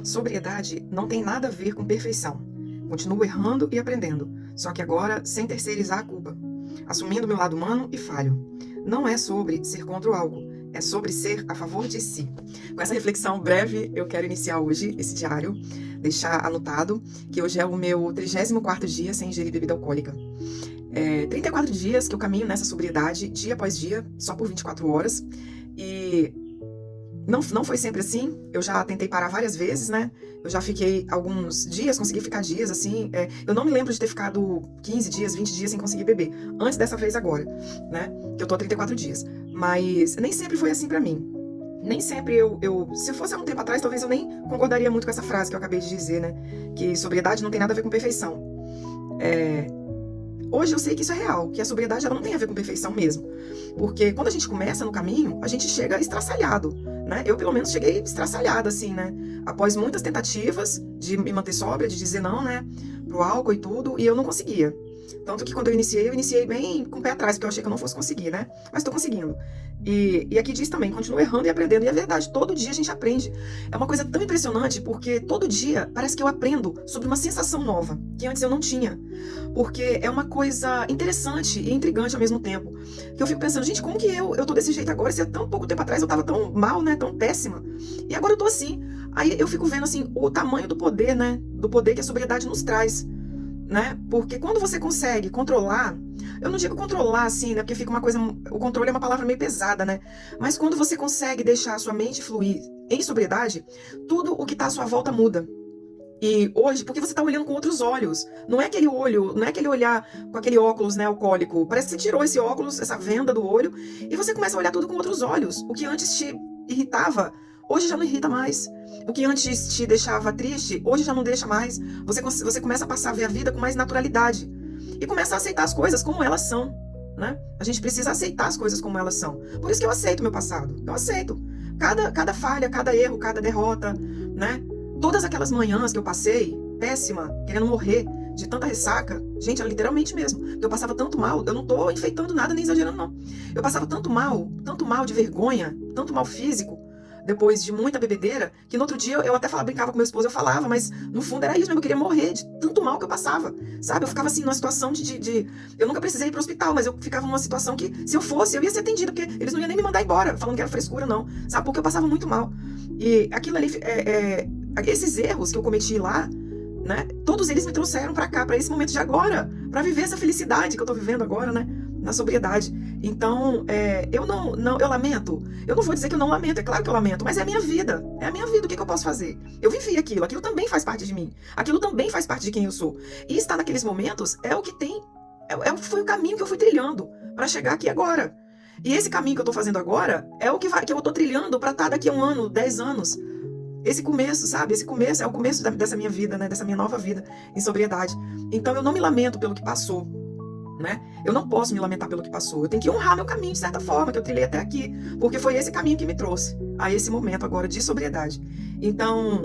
Sobriedade não tem nada a ver com perfeição. Continuo errando e aprendendo, só que agora sem terceirizar a culpa, assumindo meu lado humano e falho. Não é sobre ser contra o álcool, é sobre ser a favor de si. Com essa reflexão breve, eu quero iniciar hoje esse diário, deixar anotado que hoje é o meu 34º dia sem ingerir bebida alcoólica. 34 dias que eu caminho nessa sobriedade, dia após dia, só por 24 horas, e não foi sempre assim. Eu já tentei parar várias vezes, né? Eu já fiquei alguns dias, consegui ficar dias, assim. Eu não me lembro de ter ficado 15 dias, 20 dias sem conseguir beber. Antes dessa vez agora, né? Que eu tô há 34 dias. Mas nem sempre foi assim pra mim. Nem sempre se fosse há um tempo atrás, talvez eu nem concordaria muito com essa frase que eu acabei de dizer, né? Que sobriedade não tem nada a ver com perfeição. Hoje eu sei que isso é real, que a sobriedade ela não tem a ver com perfeição mesmo. Porque quando a gente começa no caminho, a gente chega estraçalhado, né? Eu, pelo menos, cheguei estraçalhada, assim, né? Após muitas tentativas de me manter sóbria, de dizer não, né? Pro álcool e tudo, e eu não conseguia. Tanto que quando eu iniciei bem com o pé atrás, porque eu achei que eu não fosse conseguir, né? Mas tô conseguindo. E aqui diz também, continuo errando e aprendendo. E é verdade, todo dia a gente aprende. É uma coisa tão impressionante, porque todo dia parece que eu aprendo sobre uma sensação nova, que antes eu não tinha. Porque é uma coisa interessante e intrigante ao mesmo tempo. Que eu fico pensando, gente, como que eu tô desse jeito agora? Se há tão pouco tempo atrás eu tava tão mal, né? Tão péssima. E agora eu tô assim. Aí eu fico vendo, assim, o tamanho do poder, né? Do poder que a sobriedade nos traz. Né? Porque quando você consegue controlar, eu não digo controlar assim, né? Porque fica uma coisa, o controle é uma palavra meio pesada, né? Mas quando você consegue deixar a sua mente fluir em sobriedade, tudo o que está à sua volta muda. E hoje, porque você está olhando com outros olhos, não é aquele olho, não é aquele olhar com aquele óculos, né, alcoólico. Parece que você tirou esse óculos, essa venda do olho, e você começa a olhar tudo com outros olhos. O que antes te irritava, hoje já não irrita mais. O que antes te deixava triste, hoje já não deixa mais. Você começa a passar a ver a vida com mais naturalidade. E começa a aceitar as coisas como elas são, né? A gente precisa aceitar as coisas como elas são. Por isso que eu aceito meu passado. Eu aceito. Cada falha, cada erro, cada derrota, né? Todas aquelas manhãs que eu passei, péssima, querendo morrer, de tanta ressaca. Gente, é literalmente mesmo. Eu passava tanto mal, eu não tô enfeitando nada nem exagerando, não. Eu passava tanto mal de vergonha, tanto mal físico, depois de muita bebedeira, que no outro dia eu até brincava com meu esposo, eu falava, mas no fundo era isso mesmo, eu queria morrer de tanto mal que eu passava, sabe? Eu ficava assim, numa situação eu nunca precisei ir pro hospital, mas eu ficava numa situação que, se eu fosse, eu ia ser atendida, porque eles não iam nem me mandar embora, falando que era frescura, não, sabe? Porque eu passava muito mal. E aquilo ali, esses erros que eu cometi lá, né? Todos eles me trouxeram pra cá, pra esse momento de agora, pra viver essa felicidade que eu tô vivendo agora, né? Na sobriedade. Então, eu lamento. Eu não vou dizer que eu não lamento, é claro que eu lamento, mas é a minha vida. É a minha vida, o que eu posso fazer? Eu vivi aquilo também faz parte de mim. Aquilo também faz parte de quem eu sou. E estar naqueles momentos é o que tem, foi o caminho que eu fui trilhando pra chegar aqui agora. E esse caminho que eu tô fazendo agora é o que eu tô trilhando pra estar daqui a 1 ano, 10 anos. Esse começo, sabe? Esse começo é o começo dessa minha vida, né? Dessa minha nova vida em sobriedade. Então eu não me lamento pelo que passou, né? Eu não posso me lamentar pelo que passou. Eu tenho que honrar meu caminho de certa forma, que eu trilhei até aqui. Porque foi esse caminho que me trouxe a esse momento agora de sobriedade. Então,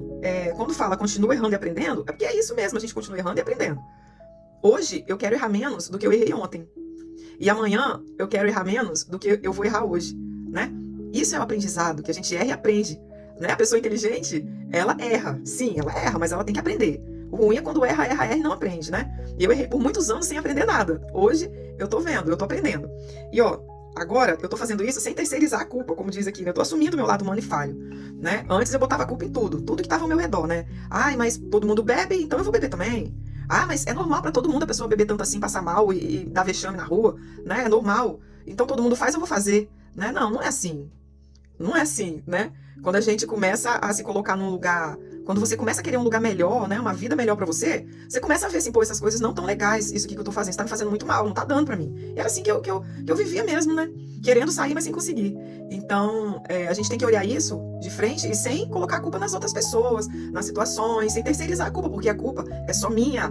quando fala continua errando e aprendendo, é porque é isso mesmo, a gente continua errando e aprendendo. Hoje eu quero errar menos do que eu errei ontem. E amanhã eu quero errar menos do que eu vou errar hoje, né? Isso é o aprendizado, que a gente erra e aprende. Né? A pessoa inteligente, ela erra. Sim, ela erra, mas ela tem que aprender. O ruim é quando erra e não aprende, né? E eu errei por muitos anos sem aprender nada. Hoje, eu tô vendo, eu tô aprendendo. E, agora eu tô fazendo isso sem terceirizar a culpa, como diz aqui, né? Eu tô assumindo meu lado humano e falho, né? Antes eu botava a culpa em tudo que tava ao meu redor, né? Ai, mas todo mundo bebe, então eu vou beber também. Ah, mas é normal pra todo mundo a pessoa beber tanto assim, passar mal e dar vexame na rua, né? É normal. Então todo mundo faz, eu vou fazer, né? Não é assim. Não é assim, né? Quando a gente começa a se colocar num lugar, quando você começa a querer um lugar melhor, né, uma vida melhor pra você, você começa a ver assim, pô, essas coisas não tão legais, isso aqui que eu tô fazendo, tá me fazendo muito mal, não tá dando pra mim. E era assim que eu vivia mesmo, né? Querendo sair, mas sem conseguir. Então, a gente tem que olhar isso de frente e sem colocar a culpa nas outras pessoas, nas situações, sem terceirizar a culpa, porque a culpa é só minha.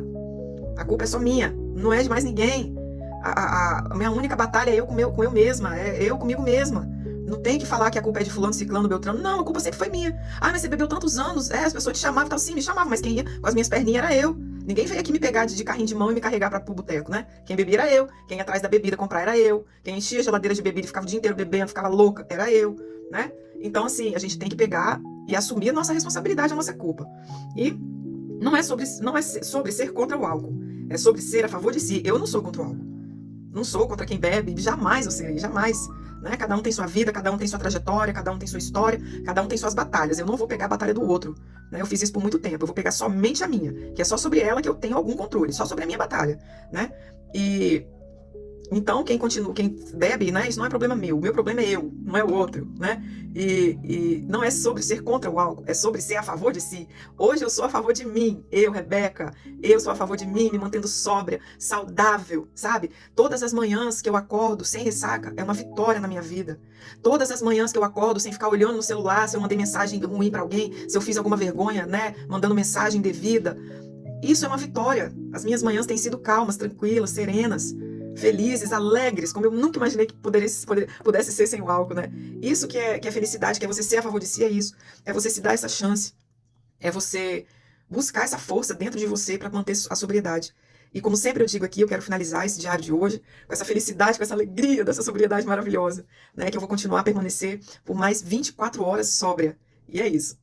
A culpa é só minha, não é de mais ninguém. A minha única batalha é eu com eu mesma, é eu comigo mesma. Não tem que falar que a culpa é de fulano, ciclano, beltrano. Não, a culpa sempre foi minha. Ah, mas você bebeu tantos anos. As pessoas te chamavam e tal. Sim, me chamavam, mas quem ia com as minhas perninhas era eu. Ninguém veio aqui me pegar de carrinho de mão e me carregar pro boteco, né? Quem bebia era eu. Quem ia atrás da bebida comprar era eu. Quem enchia a geladeira de bebida e ficava o dia inteiro bebendo, ficava louca, era eu, né? Então, assim, a gente tem que pegar e assumir a nossa responsabilidade, a nossa culpa. E não é sobre ser contra o álcool, é sobre ser a favor de si. Eu não sou contra o álcool, não sou contra quem bebe, jamais eu serei, jamais. Né? Cada um tem sua vida, cada um tem sua trajetória, cada um tem sua história, cada um tem suas batalhas. Eu não vou pegar a batalha do outro. Né? Eu fiz isso por muito tempo. Eu vou pegar somente a minha, que é só sobre ela que eu tenho algum controle, só sobre a minha batalha. Né? E então, quem bebe, né, isso não é problema meu. O meu problema é eu, não é o outro, né? E não é sobre ser contra o álcool, é sobre ser a favor de si. Hoje eu sou a favor de mim, eu, Rebeca, eu sou a favor de mim, me mantendo sóbria, saudável, sabe? Todas as manhãs que eu acordo sem ressaca é uma vitória na minha vida. Todas as manhãs que eu acordo sem ficar olhando no celular, se eu mandei mensagem ruim pra alguém, se eu fiz alguma vergonha, né, mandando mensagem indevida, isso é uma vitória. As minhas manhãs têm sido calmas, tranquilas, serenas, felizes, alegres, como eu nunca imaginei que pudesse ser sem o álcool, né? Isso que é felicidade, que é você ser a favor de si, é isso. É você se dar essa chance. É você buscar essa força dentro de você para manter a sobriedade. E como sempre eu digo aqui, eu quero finalizar esse diário de hoje com essa felicidade, com essa alegria dessa sobriedade maravilhosa, né? Que eu vou continuar a permanecer por mais 24 horas sóbria. E é isso.